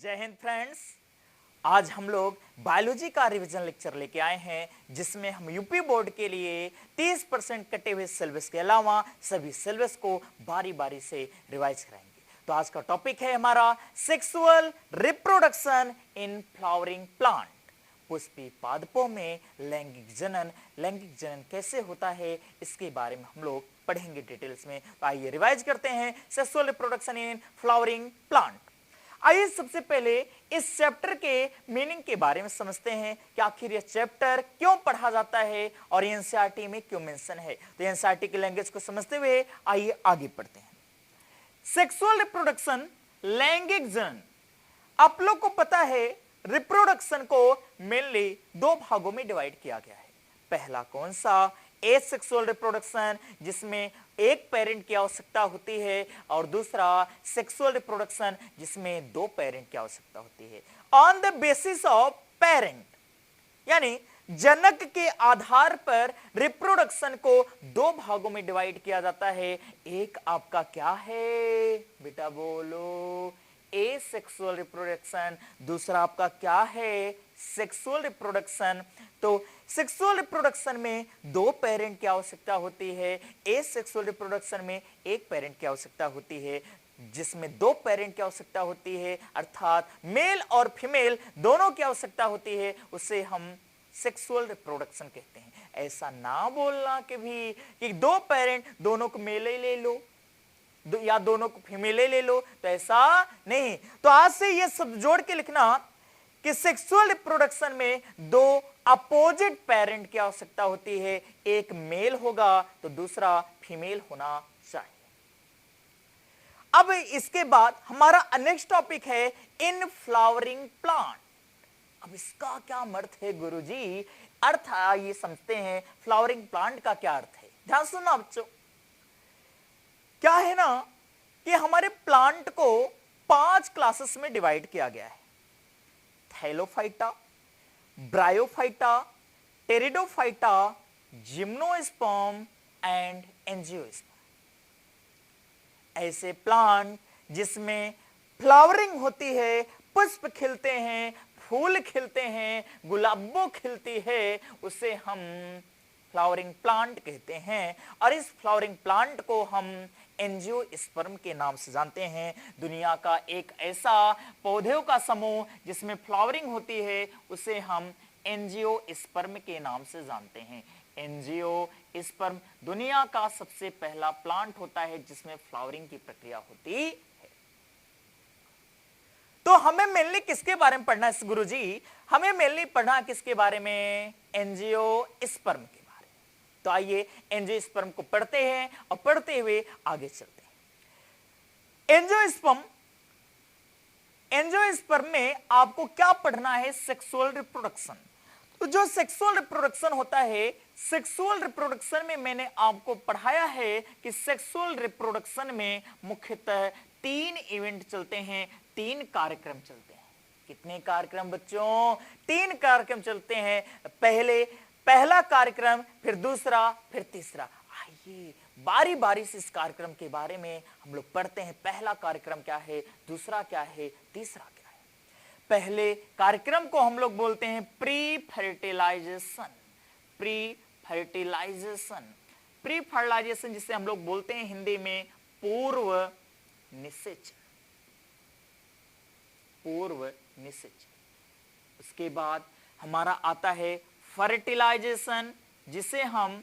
जय हिंद फ्रेंड्स। आज हम लोग बायोलॉजी का रिवीजन लेक्चर लेके आए हैं जिसमें हम यूपी बोर्ड के लिए 30% कटे हुए सिलेबस के अलावा सभी सिलेबस को बारी बारी से रिवाइज कराएंगे। तो आज का टॉपिक है हमारा sexual reproduction in flowering plant. Pushpi पादपों में लैंगिक जनन कैसे होता है इसके बारे में हम लोग पढ़ेंगे डिटेल्स में। तो आइए रिवाइज करते हैं sexual reproduction in flowering plant. आइए सबसे पहले इस चैप्टर के मीनिंग के बारे में समझते हैं कि आखिर यह चैप्टर क्यों पढ़ा जाता है और एनसीईआरटी में क्यों मेंशन है। तो एनसीईआरटी की लैंग्वेज को समझते हुए आइए आगे बढ़ते हैं। सेक्सुअल रिप्रोडक्शन, लैंगिक जनन। आप लोग को पता है रिप्रोडक्शन को मेनली दो भागों में डिवाइड किया गया है। पहला कौन सा? एसेक्सुअल रिप्रोडक्शन, जिसमें एक पेरेंट की आवश्यकता होती है, और दूसरा सेक्सुअल रिप्रोडक्शन जिसमें दो पेरेंट की आवश्यकता होती है। On the basis of parent, यानी जनक के आधार पर रिप्रोडक्शन को दो भागों में डिवाइड किया जाता है। एक आपका क्या है बेटा, बोलो? Asexual reproduction. दूसरा आपका क्या है? Sexual reproduction. तो सेक्सुअल रिप्रोडक्शन में दो पेरेंट की आवश्यकता होती है, एसेक्सुअल रिप्रोडक्शन में एक पेरेंट की आवश्यकता होती है। जिसमें दो पेरेंट की आवश्यकता होती है अर्थात मेल और फीमेल दोनों की आवश्यकता होती है, उसे हम सेक्सुअल रिप्रोडक्शन कहते हैं। ऐसा ना बोलना कि दो पेरेंट, दोनों को मेल ही ले लो या दोनों को फीमेल ले लो, तो ऐसा नहीं। तो आज से ये सब जोड़ के लिखना कि सेक्सुअल रिप्रोडक्शन में दो अपोजिट पेरेंट की आवश्यकता होती है, एक मेल होगा तो दूसरा फीमेल होना चाहिए। अब इसके बाद हमारा नेक्स्ट टॉपिक है इन फ्लावरिंग प्लांट। अब इसका क्या अर्थ है गुरुजी? अर्थ ये समझते हैं फ्लावरिंग प्लांट का क्या अर्थ है। ध्यान सुनना बच्चों, क्या है ना कि हमारे प्लांट को 5 क्लासेस में डिवाइड किया गया है। Thallophyta, bryophyta, pteridophyta, gymnosperm and angiosperm. ऐसे प्लांट जिसमें फ्लावरिंग होती है, पुष्प खिलते हैं, फूल खिलते हैं, गुलाबो खिलती है, उसे हम फ्लावरिंग प्लांट कहते हैं। और इस फ्लावरिंग प्लांट को हम एंजियोस्पर्म के नाम से जानते हैं। दुनिया का एक ऐसा पौधों का समूह जिसमें फ्लावरिंग होती है उसे हम एंजियोस्पर्म के नाम से जानते हैं। एंजियोस्पर्म दुनिया का सबसे पहला प्लांट होता है जिसमें फ्लावरिंग की प्रक्रिया होती है। तो हमें मेनली किसके बारे में पढ़ना है गुरुजी? हमें मेनली पढ़ना किसके बारे में? एंजियोस्पर्म के बारे में। तो आइए एंजियोस्पर्म को पढ़ते हैं और पढ़ते हुए आगे चलते हैं। एंजियोस्पर्म में आपको क्या पढ़ना है? Sexual reproduction. तो जो सेक्सुअल रिप्रोडक्शन होता है, सेक्सुअल रिप्रोडक्शन में मैंने आपको पढ़ाया है कि सेक्सुअल रिप्रोडक्शन में मुख्यतः 3 इवेंट चलते हैं, 3 कार्यक्रम चलते हैं। कितने कार्यक्रम बच्चों? 3 कार्यक्रम चलते हैं। पहला कार्यक्रम, फिर दूसरा, फिर तीसरा। आइए बारी बारी से इस कार्यक्रम के बारे में हम लोग पढ़ते हैं। पहला कार्यक्रम क्या है, दूसरा क्या है, तीसरा क्या है। पहले कार्यक्रम को हम लोग बोलते हैं प्री फर्टिलाइजेशन। प्री फर्टिलाइजेशन जिसे हम लोग बोलते हैं हिंदी में पूर्व निषेचन। उसके बाद हमारा आता है फर्टिलाइजेशन जिसे हम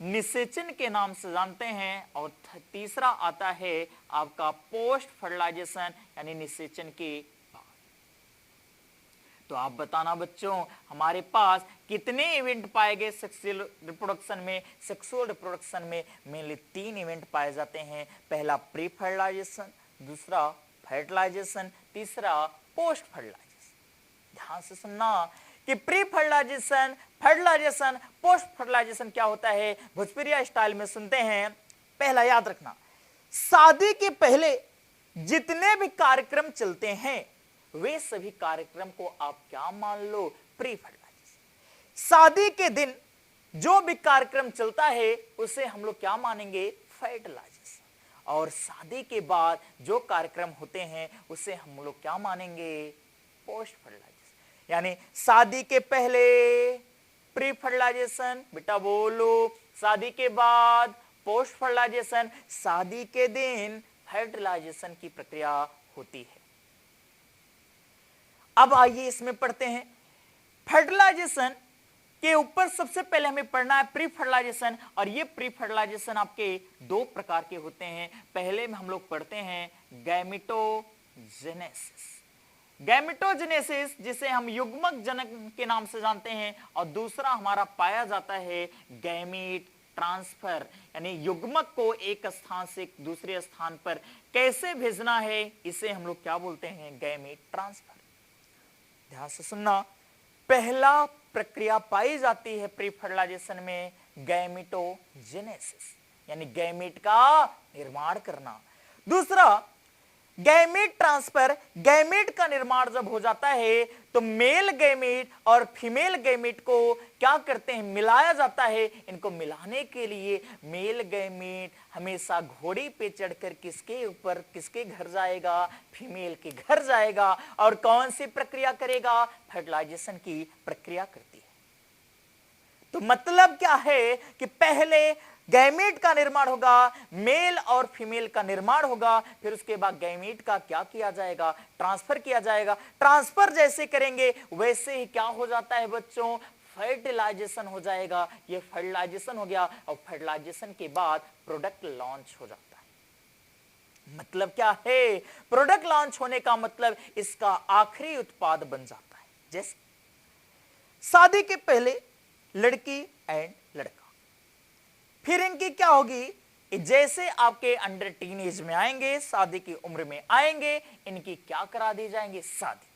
निषेचन के नाम से जानते हैं। और तीसरा आता है आपका पोस्ट फर्टिलाइजेशन, यानी निषेचन के बाद। तो आप बताना बच्चों, हमारे पास कितने इवेंट पाए गए सेक्सुअल रिप्रोडक्शन में? सेक्सुअल रिप्रोडक्शन में मेनली 3 इवेंट पाए जाते हैं। पहला प्री फर्टिलाइजेशन, दूसरा फर्टिलाइजेशन, तीसरा पोस्ट फर्टिलाइजेशन। ध्यान से सुनना कि pre fertilization, fertilization, post fertilization क्या होता है, भोजपुरिया स्टाइल में सुनते हैं। पहला याद रखना, शादी के पहले जितने भी कार्यक्रम चलते हैं वे सभी कार्यक्रम को आप क्या मान लो? Pre fertilisation. शादी के दिन जो भी कार्यक्रम चलता है उसे हम लोग क्या मानेंगे? फर्टिलाइजेशन। और शादी के बाद जो कार्यक्रम होते हैं उसे हम लोग क्या मानेंगे, पोस्ट फर्टिलाइजेशन। यानी शादी के पहले प्री फर्टिलाइजेशन, बेटा बोलो, शादी के बाद पोस्ट फर्टिलाइजेशन, शादी के दिन फर्टिलाइजेशन की प्रक्रिया होती है। अब आइए इसमें पढ़ते हैं। फर्टिलाइजेशन के ऊपर सबसे पहले हमें पढ़ना है प्री फर्टिलाइजेशन, और ये प्री फर्टिलाइजेशन आपके दो प्रकार के होते हैं। पहले में हम लोग पढ़ते हैं गैमेटोजेनेसिस, गैमेटोजेनेसिस जिसे हम युग्मक जनन के नाम से जानते हैं, और दूसरा हमारा पाया जाता है गैमीट ट्रांसफर, यानी युग्मक को एक स्थान से दूसरे स्थान पर कैसे भेजना है, इसे हम लोग क्या बोलते हैं, गैमीट ट्रांसफर। ध्यान से सुनना, पहला प्रक्रिया पाई जाती है प्री फर्टिलाइजेशन में गैमेटोजेनेसिस, यानी गैमीट का निर्माण करना। दूसरा गैमीट ट्रांसफर, गैमीट का निर्माण जब हो जाता है तो मेल गैमीट और फीमेल गैमीट को क्या करते हैं, मिलाया जाता है। इनको मिलाने के लिए मेल गैमीट हमेशा घोड़ी पे चढ़कर किसके ऊपर, किसके घर जाएगा, फीमेल के घर जाएगा, और कौन सी प्रक्रिया करेगा, फर्टिलाइजेशन की प्रक्रिया करती है। तो मतलब क्या है कि पहले गैमीट का निर्माण होगा, मेल और फीमेल का निर्माण होगा, फिर उसके बाद गैमीट का क्या किया जाएगा, ट्रांसफर किया जाएगा। ट्रांसफर जैसे करेंगे वैसे ही क्या हो जाता है बच्चों, फर्टिलाइजेशन हो जाएगा। ये फर्टिलाइजेशन हो गया, और फर्टिलाइजेशन के बाद प्रोडक्ट लॉन्च हो जाता है। मतलब क्या है, प्रोडक्ट लॉन्च होने का मतलब इसका आखिरी उत्पाद बन जाता है। जैसे शादी के पहले लड़की एंड लड़का, फिर इनकी क्या होगी, जैसे आपके अंडर टीनेज में आएंगे, शादी की उम्र में आएंगे, इनकी क्या करा दी जाएंगे, शादी।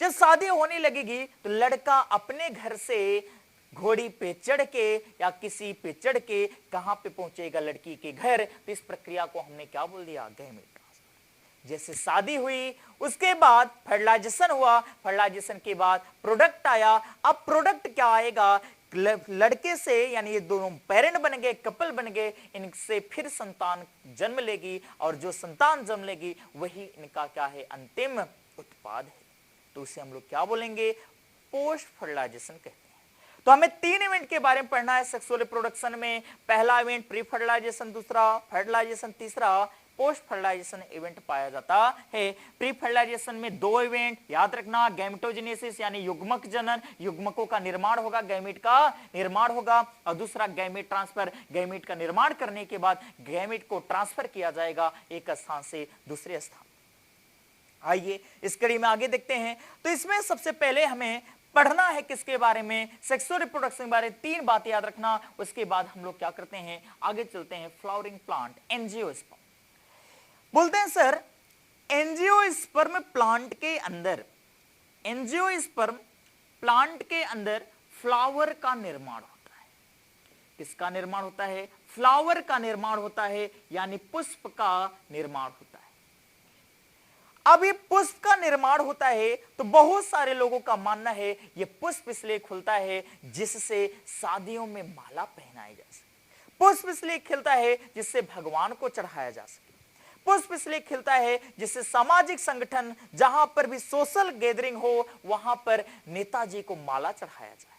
जब शादी होने लगेगी तो लड़का अपने घर से घोड़ी पे चढ़ के या किसी पे चढ़ के कहां पे पहुंचेगा, लड़की के घर। तो इस प्रक्रिया को हमने क्या बोल दिया, गैमीट ट्रांसफर। जैसे शादी हुई, उसके बाद फर्टिलाइजेशन हुआ, फर्टिलाइजेशन के बाद प्रोडक्ट आया। अब प्रोडक्ट क्या आएगा, लड़के से, यानी ये दोनों पेरेंट बन गए, कपल बन गए, इनसे फिर संतान जन्म लेगी, और जो संतान जन्म लेगी वही इनका क्या है, अंतिम उत्पाद है। तो उसे हम लोग क्या बोलेंगे, पोस्ट फर्टिलाइजेशन कहते हैं। तो हमें 3 इवेंट के बारे में पढ़ना है सेक्सुअल रिप्रोडक्शन में। पहला इवेंट प्री फर्टिलाइजेशन, दूसरा फर्टिलाइजेशन, तीसरा पोस्ट फर्टिलाइजेशन इवेंट पाया जाता है। प्री फर्टिलाइजेशन में 2 इवेंट याद रखना, गैमेटोजेनेसिस यानी युग्मक जनन, युग्मकों का निर्माण होगा, गैमीट का निर्माण होगा, और दूसरा गैमीट ट्रांसफर, गैमीट का निर्माण करने के बाद गैमीट को ट्रांसफर किया जाएगा एक स्थान से दूसरे स्थान। आइए इस कड़ी में आगे देखते हैं। तो इसमें सबसे पहले हमें पढ़ना है किसके बारे में, सेक्सुअल रिप्रोडक्शन के बारे में। 3 बातें याद रखना, उसके बाद हम लोग क्या करते हैं, आगे चलते हैं। Flowering plant, angiosperm. बोलते हैं सर, एंजियोस्पर्म प्लांट के अंदर, एंजियोस्पर्म प्लांट के अंदर फ्लावर का निर्माण होता है। किसका निर्माण होता है, फ्लावर का निर्माण होता है, यानी पुष्प का निर्माण होता है। अब ये पुष्प का निर्माण होता है तो बहुत सारे लोगों का मानना है ये पुष्प इसलिए खुलता है जिससे शादियों में माला पहनाई जा सके, पुष्प इसलिए खिलता है जिससे भगवान को चढ़ाया जा सके, पुष्प इसलिए खिलता है जिससे सामाजिक संगठन, जहां पर भी सोशल गैदरिंग हो वहां पर नेताजी को माला चढ़ाया जाए,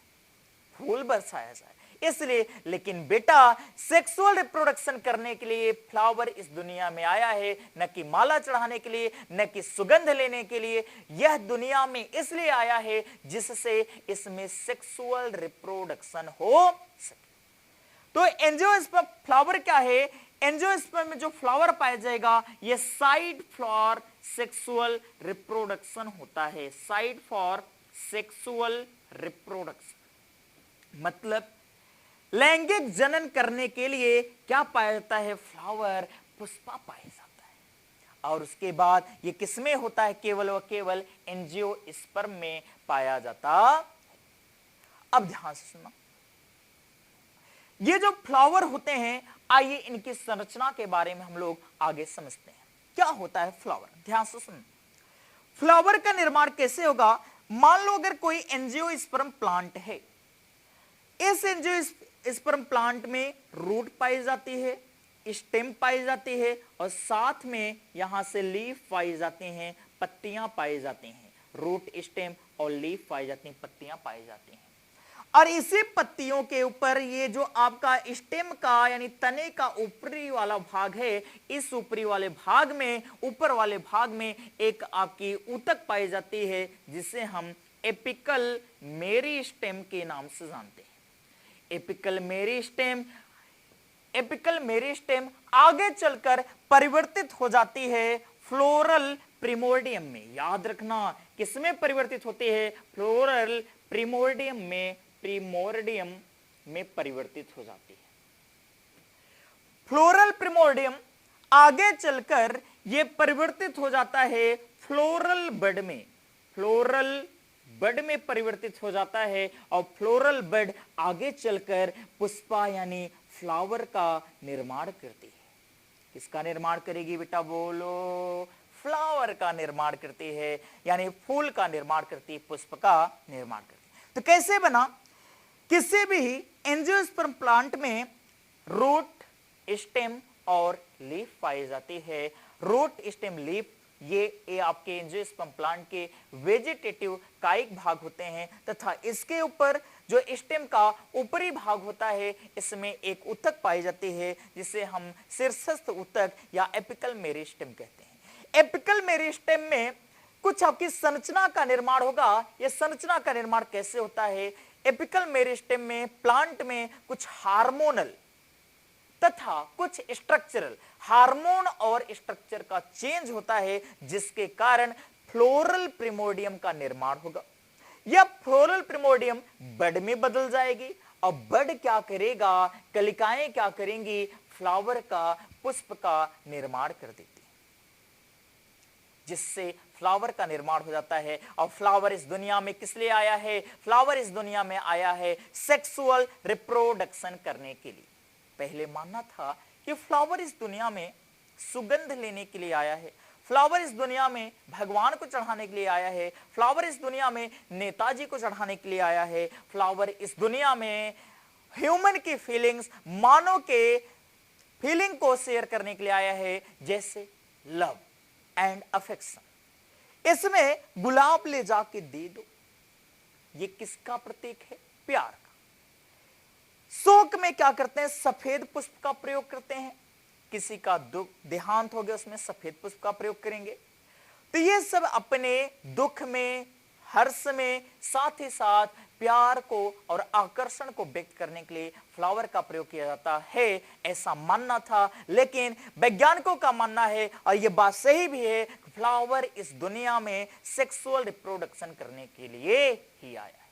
फूल बरसाया जाए, इसलिए। लेकिन बेटा, सेक्सुअल रिप्रोडक्शन करने के लिए फ्लावर इस दुनिया में आया है, न कि माला चढ़ाने के लिए, न कि सुगंध लेने के लिए। यह दुनिया में इसलिए आया है जिससे इसमें सेक्सुअल रिप्रोडक्शन हो सके। तो एंजियोस्पर्म फ्लावर क्या है, एंजियोस्पर्म में जो फ्लावर पाया जाएगा यह साइट फॉर सेक्सुअल रिप्रोडक्शन होता है, साइट फॉर सेक्सुअल रिप्रोडक्शन। मतलब लैंगिक जनन करने के लिए क्या पाया जाता है, फ्लावर, पुष्पा पाया जाता है। और उसके बाद ये किसमें होता है, केवल व केवल एंजियोस्पर्म में पाया जाता है। अब ध्यान से सुनना, ये जो फ्लावर होते हैं, आइए इनकी संरचना के बारे में हम लोग आगे समझते हैं। क्या होता है फ्लावर, ध्यान से सुन। फ्लावर का निर्माण कैसे होगा, मान लो अगर कोई एंजियोस्पर्म प्लांट है, इस एंजियोस्पर्म प्लांट में रूट पाई जाती है, स्टेम पाई जाती है और साथ में यहां से लीफ पाई जाती हैं, पत्तियां पाई जाती हैं। रूट, स्टेम और लीफ पाई जाती हैं, पत्तियां पाई जाती हैं। और इसी पत्तियों के ऊपर ये जो आपका स्टेम का यानी तने का ऊपरी वाला भाग है, इस ऊपरी वाले भाग में, ऊपर वाले भाग में एक आपकी ऊतक पाई जाती है जिसे हम एपिकल मेरिस्टेम के नाम से जानते हैं। एपिकल मेरिस्टेम आगे चलकर परिवर्तित हो जाती है फ्लोरल प्रिमोर्डियम में। याद रखना किसमें परिवर्तित होती है? फ्लोरल प्रिमोर्डियम में परिवर्तित हो जाती है। फ्लोरल प्रिमोर्डियम आगे चलकर यह परिवर्तित हो जाता है फ्लोरल बड में। फ्लोरल बड में परिवर्तित हो जाता है और फ्लोरल बड आगे चलकर पुष्पा यानी फ्लावर का निर्माण करती है। किसका निर्माण करेगी बेटा? बोलो। फ्लावर का निर्माण करती है, यानी फूल का निर्माण करती है, पुष्प का निर्माण करती है। तो कैसे बना? किसी भी एंजियोस्पर्म प्लांट में रूट, स्टेम और लीफ पाई जाती है। रूट, स्टेम, लीफ ये आपके एंजियोस्पर्म प्लांट के वेजिटेटिव कायिक भाग होते हैं तथा इसके ऊपर जो स्टेम का ऊपरी भाग होता है इसमें एक ऊतक पाई जाती है जिसे हम शीर्षस्थ ऊतक या एपिकल मेरिस्टेम कहते हैं। एपिकल मेरिस्टेम में कुछ आपकी संरचना का निर्माण होगा। यह संरचना का निर्माण कैसे होता है? एपिकल मेरिस्टेम में प्लांट में कुछ हार्मोनल तथा कुछ स्ट्रक्चरल, हार्मोन और स्ट्रक्चर का चेंज होता है जिसके कारण फ्लोरल प्रिमोर्डियम का निर्माण होगा। यह फ्लोरल प्रिमोर्डियम बड में बदल जाएगी और बड क्या करेगा? कलिकाएं क्या करेंगी? फ्लावर का, पुष्प का निर्माण कर देती, जिससे फ्लावर का निर्माण हो जाता है। और फ्लावर इस दुनिया में किस लिए आया है? फ्लावर इस दुनिया में आया है सेक्सुअल रिप्रोडक्शन करने के लिए। पहले मानना था कि फ्लावर इस दुनिया में सुगंध लेने के लिए आया है, फ्लावर इस दुनिया में भगवान को चढ़ाने के लिए आया है, फ्लावर इस दुनिया में नेताजी को चढ़ाने के लिए आया है, फ्लावर इस दुनिया में ह्यूमन की फीलिंग्स, मानव के फीलिंग को शेयर करने के लिए आया है, जैसे लव एंड अफेक्शन। इसमें गुलाब ले जाके दे दो, ये किसका प्रतीक है? प्यार का। शोक में क्या करते हैं? सफेद पुष्प का प्रयोग करते हैं। किसी का दुख, देहांत हो गया, उसमें सफेद पुष्प का प्रयोग करेंगे। तो ये सब अपने दुख में, हर्ष में, साथ ही साथ प्यार को और आकर्षण को व्यक्त करने के लिए फ्लावर का प्रयोग किया जाता है, ऐसा मानना था। लेकिन वैज्ञानिकों का मानना है, और यह बात सही भी है, फ्लावर इस दुनिया में सेक्सुअल रिप्रोडक्शन करने के लिए ही आया है,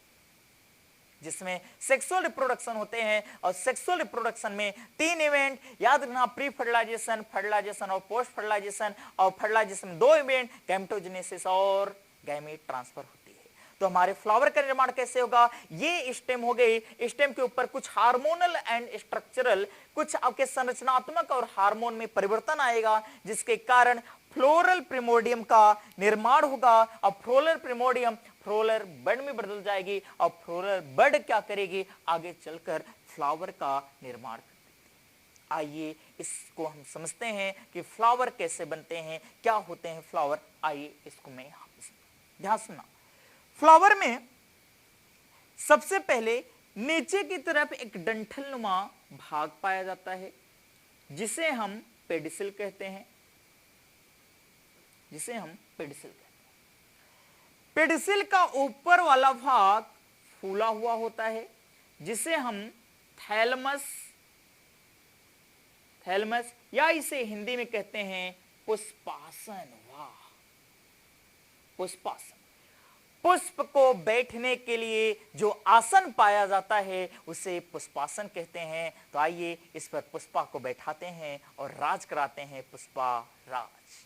जिसमें सेक्सुअल रिप्रोडक्शन होते हैं। और सेक्सुअल रिप्रोडक्शन में 3 इवेंट याद रखना, प्री फर्टिलाइजेशन, फर्टिलाइजेशन और पोस्ट फर्टिलाइजेशन। और फर्टिलाइजेशन में 2 इवेंट, गैमेटोजेनेसिस और गैमेट ट्रांसफर होती है। तो हमारे फ्लावर का निर्माण कैसे होगा? ये स्टेम हो गई, स्टेम के ऊपर कुछ हार्मोनल एंड स्ट्रक्चरल, कुछ आपके संरचनात्मक और हार्मोन में परिवर्तन आएगा, जिसके कारण फ्लोरल प्रिमोर्डियम का निर्माण होगा। और फ्लोरल प्रिमोर्डियम फ्लोरल बड में बदल जाएगी और फ्लोरल बड क्या करेगी? आगे चलकर फ्लावर का निर्माण कर देगी। आइए इसको हम समझते हैं कि फ्लावर कैसे बनते हैं, क्या होते हैं फ्लावर। आइए इसको मैं यहां पे ध्यान सुनना। फ्लावर में सबसे पहले नीचे की तरफ एक डंठल नुमा भाग पाया जाता है जिसे हम पेडिसिल कहते हैं, पेडिसिल का ऊपर वाला भाग फूला हुआ होता है जिसे हम थैलमस या इसे हिंदी में कहते हैं पुष्पासन। वाह, पुष्पासन। पुष्प को बैठने के लिए जो आसन पाया जाता है उसे पुष्पासन कहते हैं। तो आइए इस पर पुष्पा को बैठाते हैं और राज कराते हैं। पुष्पा राज,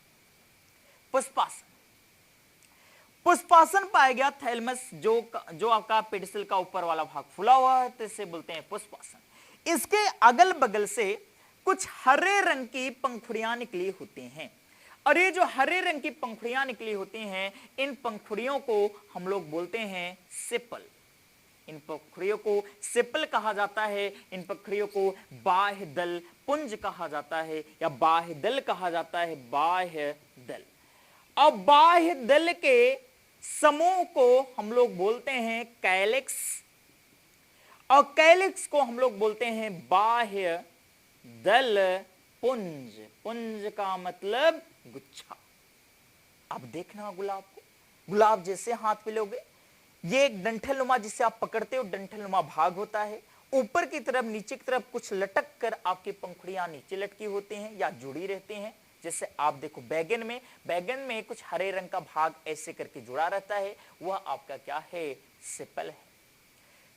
पुष्पासन। पुष्पासन पाया गया थैलमस, जो आपका पेडिसिल का ऊपर वाला भाग फूला हुआ है, तो इसे बोलते हैं पुष्पासन। इसके अगल बगल से कुछ हरे रंग की पंखुड़ियां निकली होती हैं, और ये जो हरे रंग की पंखुड़ियां निकली होती हैं, इन पंखुड़ियों को हम लोग बोलते हैं सेपल। इन पंखुड़ियों को सेपल कहा जाता है, इन पंखुड़ियों को बाह्य दल पुंज कहा जाता है या बाह्य दल कहा जाता है, बाह्य दल। अब बाह्य दल के समूह को हम लोग बोलते हैं कैलिक्स और कैलिक्स को हम लोग बोलते हैं बाह्य दल पुंज। पुंज का मतलब गुच्छा। अब देखना गुलाब को, गुलाब जैसे हाथ में लोगे, ये एक डंठलनुमा जिसे आप पकड़ते हो डंठलनुमा भाग होता है, ऊपर की तरफ नीचे की तरफ कुछ लटक कर आपकी पंखुड़ियां नीचे लटकी होती हैं या जुड़ी रहती हैं। जैसे आप देखो बैगन में कुछ हरे रंग का भाग ऐसे करके जुड़ा रहता है, वह आपका क्या है, सेपल है।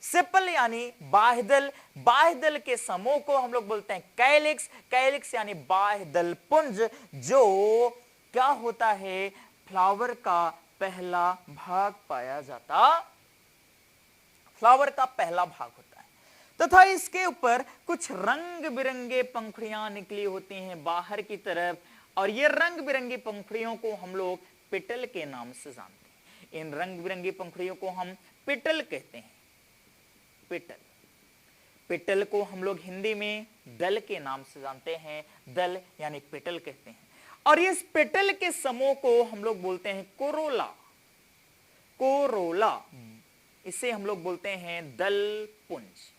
सेपल यानी बाह्यदल, बाह्यदल के समूह को हम लोग बोलते हैं कैलिक्स, कैलिक्स यानी बाह्यदल पुंज, जो क्या होता है, फ्लावर का पहला भाग पाया जाता, फ्लावर का पहला भाग होता है तथा इसके ऊपर कुछ रंग बिरंगे पंखुड़ियां निकली होती हैं बाहर की तरफ, और ये रंग बिरंगी पंखुड़ियों को हम लोग पेटल के नाम से जानते हैं। इन रंग बिरंगी पंखुड़ियों को हम पेटल कहते हैं, पेटल। पेटल को हम लोग हिंदी में दल के नाम से जानते हैं, दल यानी पेटल कहते हैं। और इस पेटल के समूह को हम लोग बोलते हैं कोरोला, कोरोला। इसे हम लोग बोलते हैं दल पुंज,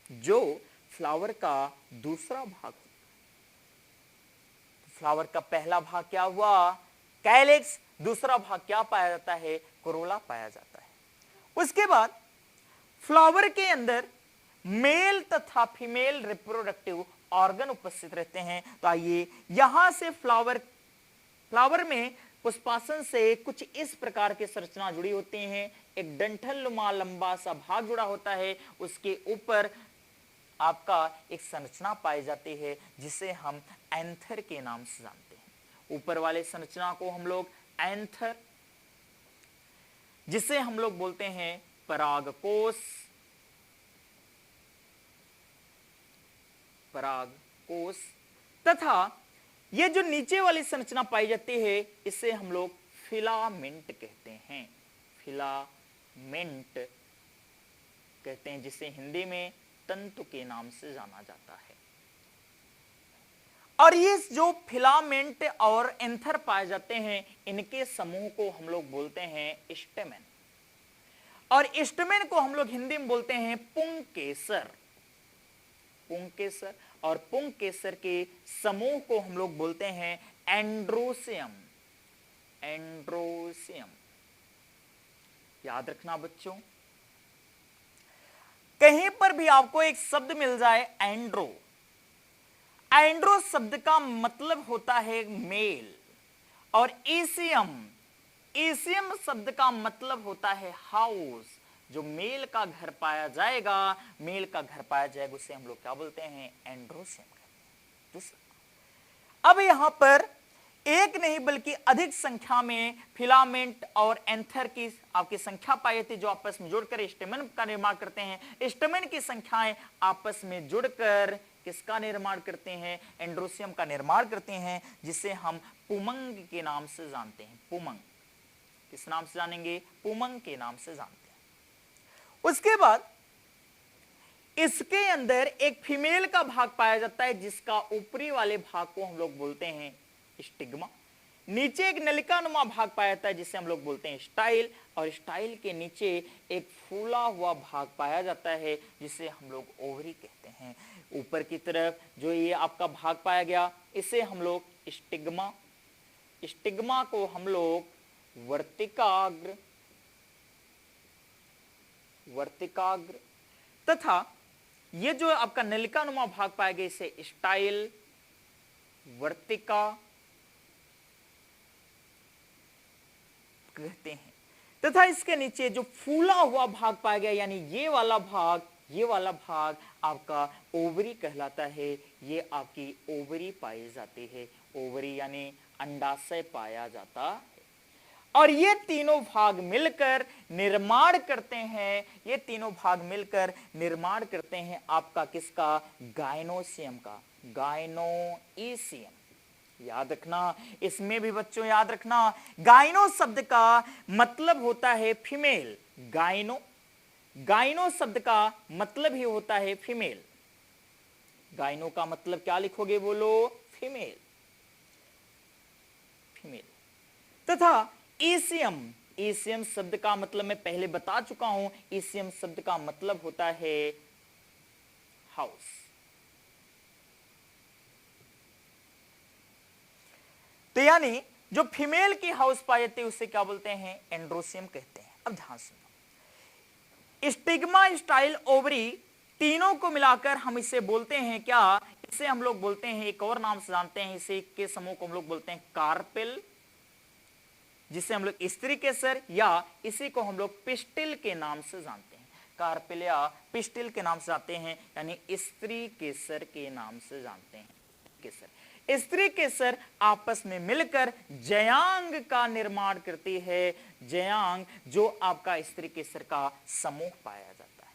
जो फ्लावर का दूसरा भाग होता है। फ्लावर का पहला भाग क्या हुआ, कैलिक्स, दूसरा भाग क्या पाया जाता है, कोरोला पाया जाता है। उसके बाद फ्लावर के अंदर मेल तथा फीमेल रिप्रोडक्टिव ऑर्गन उपस्थित रहते हैं। तो आइए यहां से फ्लावर में पुष्पासन से कुछ इस प्रकार की संरचना जुड़ी होती हैं। एक डंठलनुमा लंबा सा भाग जुड़ा होता है, उसके ऊपर आपका एक संरचना पाई जाती है जिसे हम एंथर के नाम से जानते हैं। ऊपर वाले संरचना को हम लोग एंथर, जिसे हम लोग बोलते हैं परागकोश, परागकोश, तथा ये जो नीचे वाली संरचना पाई जाती है इसे हम लोग फिलामेंट कहते हैं, फिलामेंट कहते हैं, जिसे हिंदी में तंतु के नाम से जाना जाता है। और ये जो फिलामेंट और एंथर पाए जाते हैं, इनके समूह को हम लोग बोलते हैं स्टेमेन, और स्टेमेन को हम लोग हिंदी में बोलते हैं पुंकेसर, पुंकेसर। और पुंकेसर के समूह को हम लोग बोलते हैं एंड्रोसियम, एंड्रोसियम। याद रखना बच्चों, कहीं पर भी आपको एक शब्द मिल जाए एंड्रो, एंड्रो शब्द का मतलब होता है मेल, और एसियम, एसियम शब्द का मतलब होता है हाउस। जो मेल का घर पाया जाएगा, मेल का घर पाया जाएगा, उसे हम लोग क्या बोलते हैं, एंड्रोसियम कहते हैं। अब यहां पर एक नहीं बल्कि अधिक संख्या में फिलामेंट और एंथर की आपकी संख्या पाई जाती है, जो आपस में जुड़कर स्टेमन का निर्माण करते हैं। स्टेमन की संख्याएं आपस में जुड़कर किसका निर्माण करते हैं, एंड्रोसियम का निर्माण करते हैं, जिसे हम पुमंग के नाम से जानते हैं। पुमंग किस नाम से जानेंगे, पुमंग के नाम से जानते हैं। उसके बाद इसके अंदर एक फीमेल का भाग पाया जाता है, जिसका ऊपरी वाले भाग को हम लोग बोलते हैं स्टिग्मा। नीचे एक नलिकानुमा भाग पाया जाता है, जिसे हम लोग बोलते हैं स्टाइल, और स्टाइल के नीचे एक फूला हुआ भाग पाया जाता है, जिसे हम लोग ओवरी कहते हैं। ऊपर की तरफ जो ये आपका भाग पाया गया, इसे हम लोग स्टिग्मा, स्टिग्मा को हम लोग वर्तिकाग्र, वर्तिकाग्र, तथा ये जो आपका नलिकानुमा भाग पाया गया, इसे स्टाइल, वर्तिका कहते हैं। तथा इसके नीचे जो फूला हुआ भाग पाया गया, यानी ये वाला भाग, ये वाला भाग आपका ओवरी कहलाता है। ये आपकी ओवरी पाई जाती है, ओवरी यानी अंडाशय पाया जाता है। और ये तीनों भाग मिलकर निर्माण करते हैं, ये तीनों भाग मिलकर निर्माण करते हैं आपका किसका, गायनोसियम का, गायनोइसियम। याद रखना, इसमें भी बच्चों याद रखना, गायनो शब्द का मतलब होता है फीमेल, गायनो गाइनो शब्द का मतलब ही होता है फीमेल। गाइनो का मतलब क्या लिखोगे, बोलो, फीमेल, फीमेल। तथा ईसीएम, ईसीएम शब्द का मतलब मैं पहले बता चुका हूं, ईसीएम शब्द का मतलब होता है हाउस। तो यानी जो फीमेल की हाउस पाई जाती है उसे क्या बोलते हैं, एंड्रोसियम कहते हैं। अब ध्यान सुनो, स्टिग्मा, स्टाइल, ओवरी, तीनों को मिलाकर हम इसे बोलते हैं क्या, इसे हम लोग बोलते हैं, एक और नाम से जानते हैं इसे, के समूह को हम लोग बोलते हैं कार्पेल, जिसे हम लोग स्त्री केसर, या इसी को हम लोग पिस्टिल के नाम से जानते हैं। कार्पेल या पिस्टिल के नाम से जानते हैं, यानी स्त्री केसर के नाम से जानते हैं। केसर, स्त्री केसर आपस में मिलकर जयांग का निर्माण करती है। जयांग जो आपका स्त्री केसर का समूह पाया जाता है।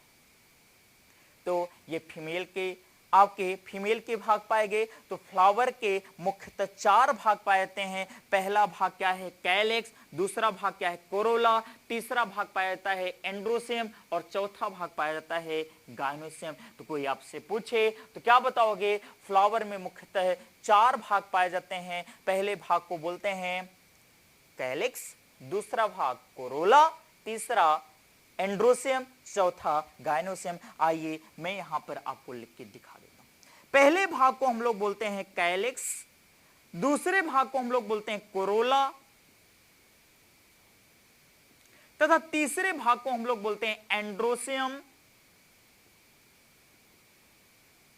तो ये फीमेल के, आपके फीमेल के भाग पाए गए। तो फ्लावर के मुख्यतः 4 भाग पाए जाते हैं। पहला भाग क्या है, कैलेक्स, दूसरा भाग क्या है, कोरोला, तीसरा भाग पाया जाता है एंड्रोसियम, और चौथा भाग पाया जाता है गाइनोसियम। तो कोई आपसे पूछे तो क्या बताओगे, फ्लावर में मुख्यतः 4 भाग पाए जाते हैं। पहले भाग को बोलते हैं कैलिक्स, दूसरा भाग कोरोला, तीसरा एंड्रोसियम, चौथा गाइनोसियम। आइए मैं यहां पर आपको लिख के दिखा देता हूं। पहले भाग को हम लोग बोलते हैं कैलिक्स, दूसरे भाग को हम लोग बोलते हैं कोरोला, तथा तीसरे भाग को हम लोग बोलते हैं एंड्रोसियम,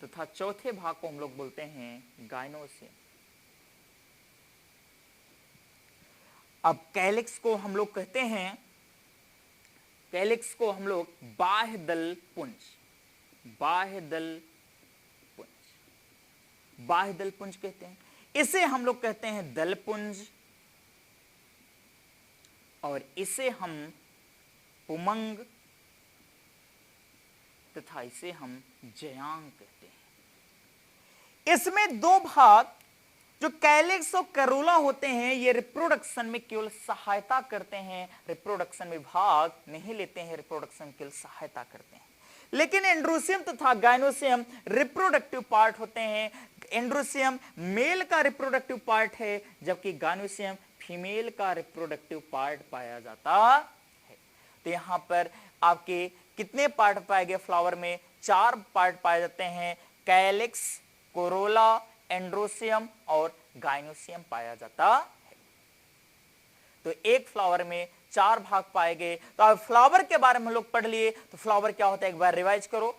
तथा चौथे भाग को हम लोग बोलते हैं गाइनोसियम। अब कैलिक्स को हम लोग कहते हैं, कैलिक्स को हम लोग बाह्यदल पुंज, बाह्यदल पुंज, बाह्यदल पुंज कहते हैं। इसे हम लोग कहते हैं दलपुंज, और इसे हम पुमंग, तथा इसे हम जयांग कहते हैं। इसमें 2 भाग जो कैलिक्स और करोला होते हैं, ये रिप्रोडक्शन में केवल सहायता करते हैं, रिप्रोडक्शन में भाग नहीं लेते हैं, रिप्रोडक्शन केवल सहायता करते हैं। लेकिन एंड्रोसियम तथा गाइनोसियम रिप्रोडक्टिव पार्ट होते हैं। एंड्रोसियम मेल का रिप्रोडक्टिव पार्ट है, जबकि गाइनोसियम फीमेल का रिप्रोडक्टिव पार्ट पाया जाता है। तो यहां पर आपके कितने पार्ट पाए गए, फ्लावर में 4 पार्ट पाए जाते हैं, कैलिक्स, कोरोला, एंड्रोसियम और गाइनोसियम पाया जाता है। तो एक फ्लावर में 4 भाग पाए गए। तो अब फ्लावर के बारे में हम लोग पढ़ लिए, तो फ्लावर क्या होता है एक बार रिवाइज करो।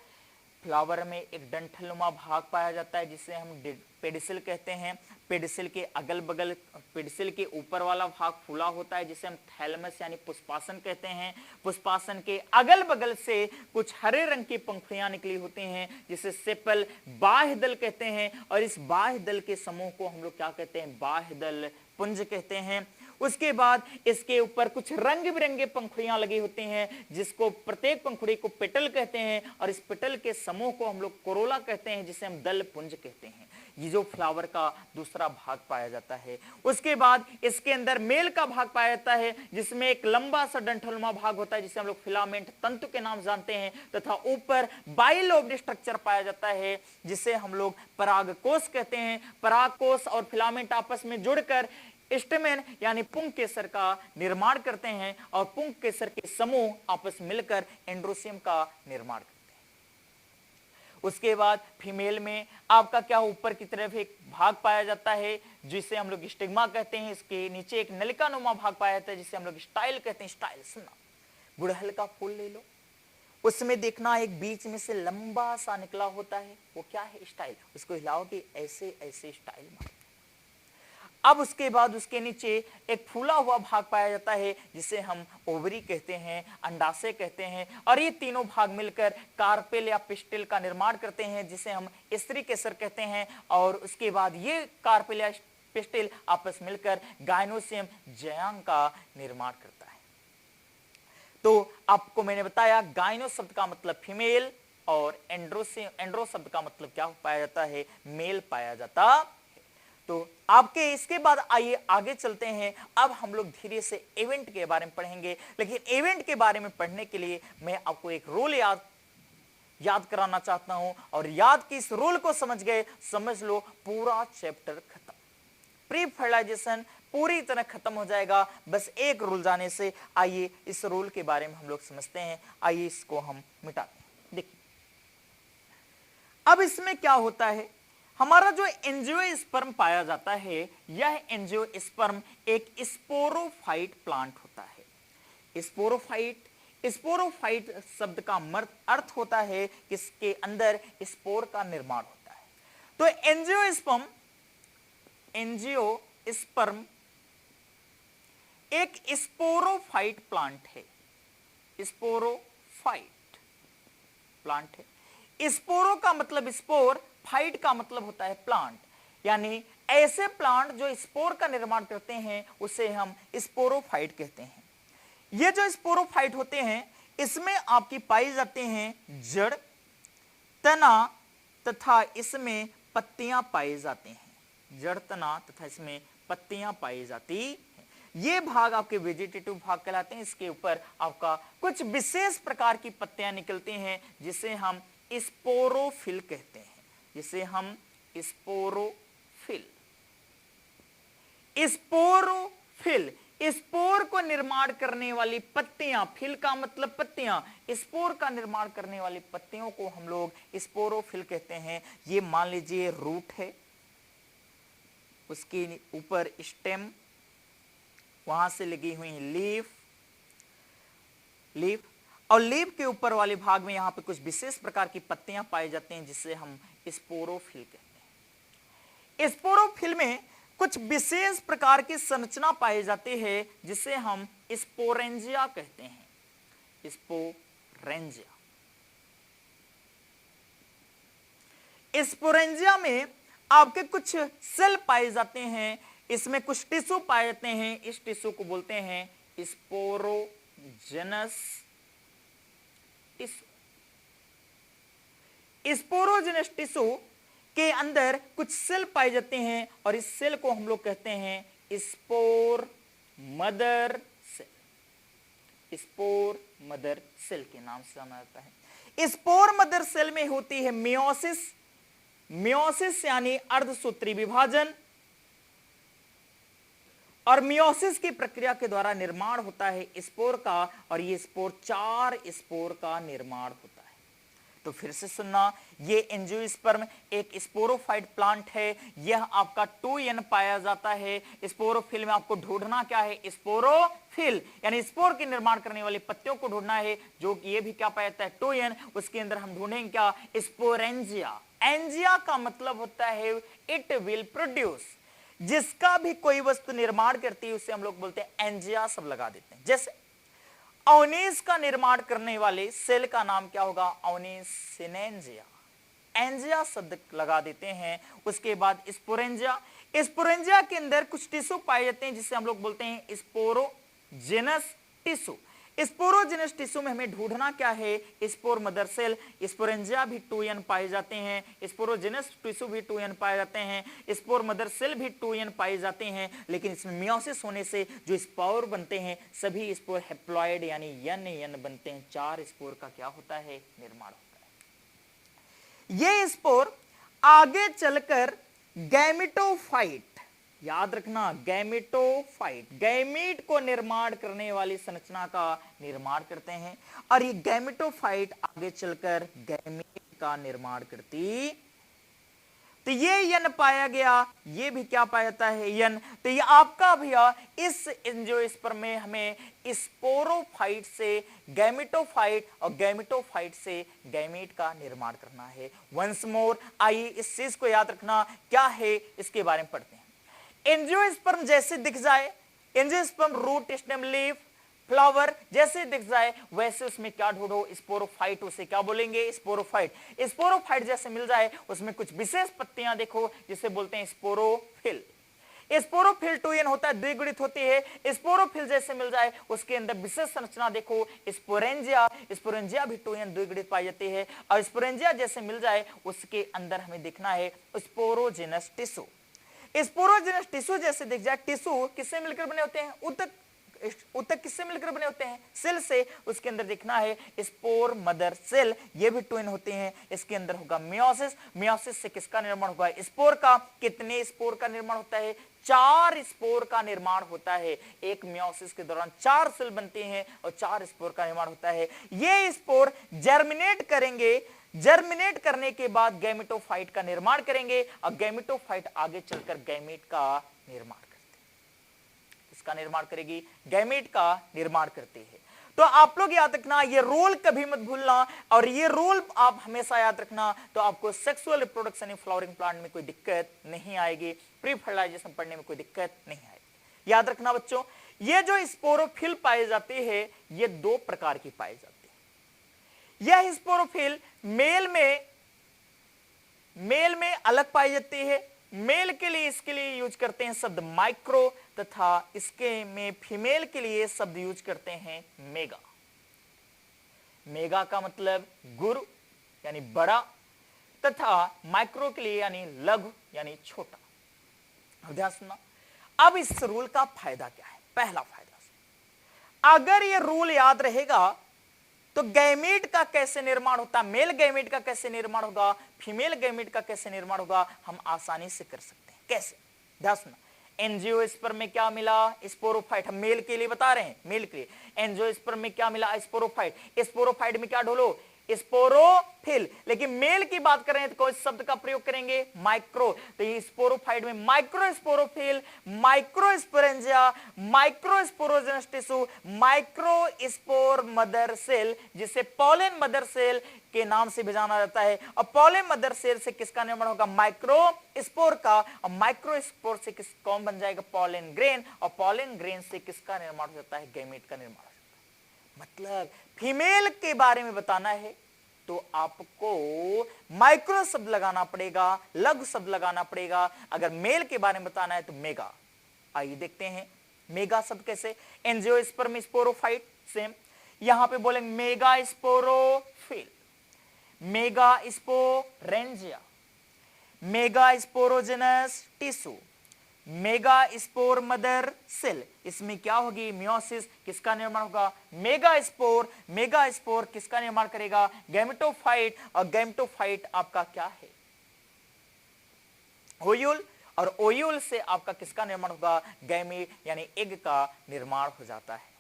फ्लावर में एक डंठलनुमा भाग पाया जाता है जिसे हम पेडिसिल कहते हैं। पेडिसिल के अगल बगल, पेडिसिल के ऊपर वाला भाग फूला होता है जिसे हम थैलमस यानी पुष्पासन कहते हैं। पुष्पासन के अगल बगल से कुछ हरे रंग की पंखुड़ियां निकली होती हैं जिसे सेपल, बाह्यदल कहते हैं। और इस बाह्यदल के समूह को हम लोग क्या कहते हैं, बाह्यदल पुंज कहते हैं। उसके बाद इसके ऊपर कुछ रंग बिरंगे पंखुड़ियां लगी होती हैं जिसको प्रत्येक पंखुड़ी को पेटल कहते हैं, और इस पेटल के समूह को हम लोग कोरोला कहते हैं जिसे हम दल पुंज कहते हैं। ये जो फ्लावर का दूसरा भाग पाया जाता है। उसके बाद इसके अंदर मेल का भाग पाया जाता है जिसमें एक लंबा सा डंठलनुमा भाग होता है जिसे हम लोग फिलामेंट तंतु के नाम जानते हैं, तथा ऊपर बाइलोब्ड स्ट्रक्चर पाया जाता है जिसे हम लोग परागकोश कहते हैं। परागकोश और फिलामेंट आपस में जुड़कर स्टेमेन यानी पुंग केसर का निर्माण करते हैं, और पुंग केसर के समूह आपस मिलकर एंड्रोसियम का निर्माण करते हैं। उसके बाद फीमेल में आपका क्या, ऊपर की तरफ एक भाग पाया जाता है जिसे हम लोग स्टिग्मा कहते हैं। इसके नीचे एक नलिकानुमा भाग पाया जाता है जिसे हम लोग स्टाइल कहते हैं। स्टाइल सुनना, गुड़हल का फूल ले लो, उसमें देखना एक बीच में से लंबा सा निकला होता है, वो क्या है, स्टाइल। उसको हिलाओगे ऐसे ऐसे स्टाइल मारते हैं। अब उसके बाद उसके नीचे एक फूला हुआ भाग पाया जाता है जिसे हम ओवरी कहते हैं, अंडाशय कहते हैं, और ये तीनों भाग मिलकर कार्पेल या पिस्टिल का निर्माण करते हैं जिसे हम स्त्री केसर कहते हैं। और उसके बाद ये कार्पेल या पिस्टिल आपस मिलकर गाइनोसियम जयांग का निर्माण करता है। तो आपको मैंने बताया गाइनो शब्द का मतलब फीमेल, और एंड्रो शब्द का मतलब क्या पाया जाता है, मेल पाया जाता है। तो आपके इसके बाद आइए आगे चलते हैं। अब हम लोग धीरे से इवेंट के बारे में पढ़ेंगे, लेकिन इवेंट के बारे में पढ़ने के लिए मैं आपको एक रूल याद कराना चाहता हूं, और याद की इस रूल को समझ गए, समझ लो पूरा चैप्टर खत्म, प्री फर्टिलाइजेशन पूरी तरह खत्म हो जाएगा बस एक रूल जाने से। आइए इस रूल के बारे में हम लोग समझते हैं, आइए इसको हम मिटाते हैं। देखिए अब इसमें क्या होता है, हमारा जो एंजियोस्पर्म पाया जाता है, यह एंजियोस्पर्म एक स्पोरोफाइट प्लांट होता है। स्पोरोफाइट शब्द का अर्थ होता है कि इसके अंदर स्पोर का निर्माण होता है। तो एंजियोस्पर्म एक स्पोरोफाइट प्लांट है, स्पोरोफाइट प्लांट है। स्पोरो का मतलब स्पोर, फाइट का मतलब होता है प्लांट, यानी ऐसे प्लांट जो स्पोर का निर्माण करते हैं उसे हम स्पोरोफाइट कहते हैं। ये जो स्पोरोफाइट होते हैं इसमें आपकी पाई जाते हैं जड़, तना तथा इसमें पत्तियां पाई जाती हैं। जड़, तना तथा इसमें पत्तियां पाई जाती हैं। ये भाग आपके वेजिटेटिव भाग कहलाते हैं। इसके ऊपर आपका कुछ विशेष प्रकार की पत्तियां निकलती हैं जिसे हम स्पोरोफिल कहते हैं, जिसे हम स्पोरोफिल स्पोर को निर्माण करने वाली पत्तियां, फिल का मतलब पत्तियां, स्पोर का निर्माण करने वाली पत्तियों को हम लोग स्पोरोफिल कहते हैं। ये मान लीजिए रूट है, उसके ऊपर स्टेम, वहां से लगी हुई लीफ, और लीफ के ऊपर वाले भाग में यहां पे कुछ विशेष प्रकार की पत्तियां पाई जाती हैं जिसे हम स्पोरोफिल कहते हैं। स्पोरोफिल में कुछ विशेष प्रकार की संरचना पाई जाती है जिसे हम स्पोरेंजिया कहते हैं। स्पोरेंजिया में आपके कुछ सेल पाए जाते हैं, इसमें कुछ टिश्यू पाए जाते हैं। इस टिश्यू को बोलते हैं स्पोरोजेनस टिश्यू। स्पोरोजेनस टिश्यू के अंदर कुछ सेल पाए जाते हैं और इस सेल को हम लोग कहते हैं spore mother cell. Spore mother cell के नाम से जाना जाता है। स्पोर मदर सेल में होती है मियोसिस यानी अर्धसूत्री विभाजन, और मियोसिस की प्रक्रिया के द्वारा निर्माण होता है स्पोर का, और ये स्पोर 4 स्पोर का निर्माण होता है। तो फिर से सुनना, ये एंजियोस्पर्म एक स्पोरोफाइट प्लांट है। यह आपका 2n पाया जाता है। स्पोरोफिल में आपको ढूंढना क्या है, स्पोरोफिल यानी स्पोर के निर्माण करने वाली पत्तियों को ढूंढना है, जो कि ये भी क्या पाया जाता है 2n। उसके अंदर हम ढूंढेंगे क्या, स्पोरेंजिया। एंजिया का मतलब होता है इट विल प्रोड्यूस, जिसका भी कोई वस्तु निर्माण करती है उसे हम लोग बोलते हैं एंजिया, सब लगा देते हैं। जैसे अवनीस का निर्माण करने वाले सेल का नाम क्या होगा, अवनीसिनेंजिया, एंजिया शब्द लगा देते हैं। उसके बाद स्पोरेंजिया के अंदर कुछ टिश्यू पाए जाते हैं जिसे हम लोग बोलते हैं स्पोरोजेनस टिश्यू। स्पोरोजेनस टिश्यू में हमें ढूंढना क्या है, स्पोर मदर सेल। स्पोरेंजिया भी 2n पाए जाते हैं, स्पोरोजेनस टिश्यू भी 2n पाए जाते हैं, स्पोर मदर सेल भी 2n पाए जाते हैं। लेकिन इसमें मियोसिस होने से जो स्पोर बनते हैं सभी स्पोर हैप्लॉइड यानी n बनते हैं। 4 स्पोर का क्या होता है, निर्माण होता है। ये स्पोर आगे चलकर गैमेटोफाइट, याद रखना गैमेटोफाइट, गैमीट को निर्माण करने वाली संरचना का निर्माण करते हैं, और ये गैमेटोफाइट आगे चलकर गैमीट का निर्माण करती। तो ये यन पाया गया, ये भी क्या पाया जाता है, यन। तो ये आपका भैया इस एंजियोस्पर्म में हमें स्पोरोफाइट से गैमेटोफाइट और गैमेटोफाइट से गैमीट का निर्माण करना है। वंस मोर, आइए इस चीज को याद रखना क्या है इसके बारे में पढ़ते हैं। एंजियोस्पर्म जैसे दिख जाए, angiosperm root, stem, leaf, flower जैसे दिख जाए वैसे उसमें क्या ढूंढो, स्पोरोफाइट। उसे क्या बोलेंगे, स्पोरोफाइट। स्पोरोफाइट जैसे मिल जाए उसमें कुछ विशेष पत्तियां देखो जिसे बोलते हैं स्पोरोफिल। स्पोरोफिल 2n होता है, द्विगुणित होती है। स्पोरोफिल जैसे मिल जाए उसके अंदर विशेष संरचना देखो स्पोरेंजिया भी 2n द्विगुणित पाई जाती है। और स्पोरेंजिया जैसे मिल जाए उसके अंदर हमें देखना है स्पोरोजेनस टिश्यू। स्पोरोजेनस टिश्यू जैसे देख जाए, टिश्यू किससे मिलकर बने होते हैं? ऊतक किससे मिलकर बने होते हैं? सेल से। उसके अंदर देखना है स्पोर मदर सेल, ये भी ट्विन होते हैं। इसके अंदर होगा मियोसिस, मियोसिस से किसका निर्माण होगा? स्पोर का। कितने स्पोर का निर्माण होता है? 4 स्पोर का निर्माण होता है। एक मियोसिस के दौरान 4 सेल बनते हैं और 4 स्पोर का निर्माण होता है। ये स्पोर जर्मिनेट करेंगे, जर्मिनेट करने के बाद गैमेटोफाइट का निर्माण करेंगे और गैमेटोफाइट आगे चलकर गैमेट का निर्माण करते हैं। इसका निर्माण करेगी, गैमेट का निर्माण करते हैं। तो आप लोग याद रखना, ये रोल कभी मत भूलना, और ये रोल आप हमेशा याद रखना, तो आपको sexual reproduction in flowering plant में कोई दिक्कत नहीं आएगी, प्री फर्टिलाइजेशन पढ़ने में कोई दिक्कत नहीं आएगी। याद रखना बच्चों, ये जो स्पोरोफिल पाए जाते हैं, ये 2 प्रकार की पाए जाते हैं। यह स्पोरोफिल मेल में अलग पाई जाती है। मेल के लिए इसके लिए यूज करते हैं शब्द माइक्रो, तथा इसके में फीमेल के लिए शब्द यूज करते हैं मेगा। मेगा का मतलब गुरु यानी बड़ा, तथा माइक्रो के लिए यानी लघु यानी छोटा। अब ध्यान सुनना। अब इस रूल का फायदा क्या है? पहला फायदा, अगर यह रूल याद रहेगा तो गैमीट का कैसे निर्माण होता है, मेल गैमीट का कैसे निर्माण होगा, फीमेल गैमीट का कैसे निर्माण होगा, हम आसानी से कर सकते हैं। कैसे? ध्यान सुनना। एंजियोस्पर्म में क्या मिला? स्पोरोफाइट। हम मेल के लिए बता रहे हैं, मेल के लिए। एंजियोस्पर्म में क्या मिला? स्पोरोफाइट। स्पोरोफाइट में क्या ढोलो? स्पोरोफिल। लेकिन मेल की बात करें तो कौन शब्द का प्रयोग करेंगे? माइक्रो। तो ये स्पोरोफाइट में micro sporophyll, micro sporangia, micro sporogenous tissue, micro spore mother cell, जिसे पॉलन मदर सेल के नाम से भी जाना जाता है। और पॉलन मदर सेल से किसका निर्माण होगा? माइक्रो स्पोर का। और माइक्रो स्पोर से कौन बन जाएगा? Pollen grain. और पॉलन ग्रेन से किसका निर्माण हो जाता है? गैमेट का निर्माण। मतलब फीमेल के बारे में बताना है तो आपको माइक्रो शब्द लगाना पड़ेगा, लघु शब्द लगाना पड़ेगा। अगर मेल के बारे में बताना है तो मेगा। आइए देखते हैं मेगा शब्द कैसे। Angiosperm sporophyte, same. यहां पे बोलेंगे mega sporophyll, mega sporangia, mega sporogenous tissue, mega spore mother cell. इसमें क्या होगी? मियोसिस। किसका निर्माण होगा? Mega spore. मेगा स्पोर किसका निर्माण करेगा? गैमेटोफाइट। और गैमेटोफाइट आपका क्या है? ओयूल। और ओयूल से आपका किसका निर्माण होगा? गैमेट यानी एग का निर्माण हो जाता है।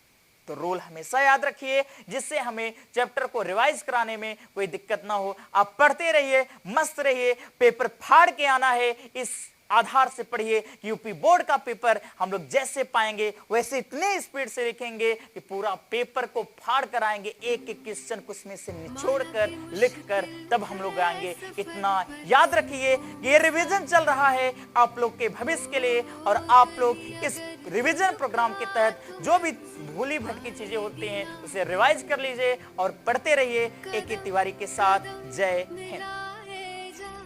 तो रूल हमेशा याद रखिए, जिससे हमें चैप्टर को रिवाइज कराने में कोई दिक्कत ना हो। आप पढ़ते रहिए, मस्त रहिए, पेपर फाड़ के आना है। इस आधार से पढ़िए कि यूपी बोर्ड का पेपर हम लोग जैसे पाएंगे वैसे इतने स्पीड से लिखेंगे कि पूरा पेपर को फाड़ कर आएंगे, एक एक क्वेश्चन को उसमें से निचोड़ कर लिख कर तब हम लोग आएंगे। इतना याद रखिए, ये रिवीजन चल रहा है आप लोग के भविष्य के लिए, और आप लोग इस रिवीजन प्रोग्राम के तहत जो भी भूली भटकी चीजें होती हैं उसे रिवाइज कर लीजिए और पढ़ते रहिए। AK तिवारी के साथ। जय हिंद।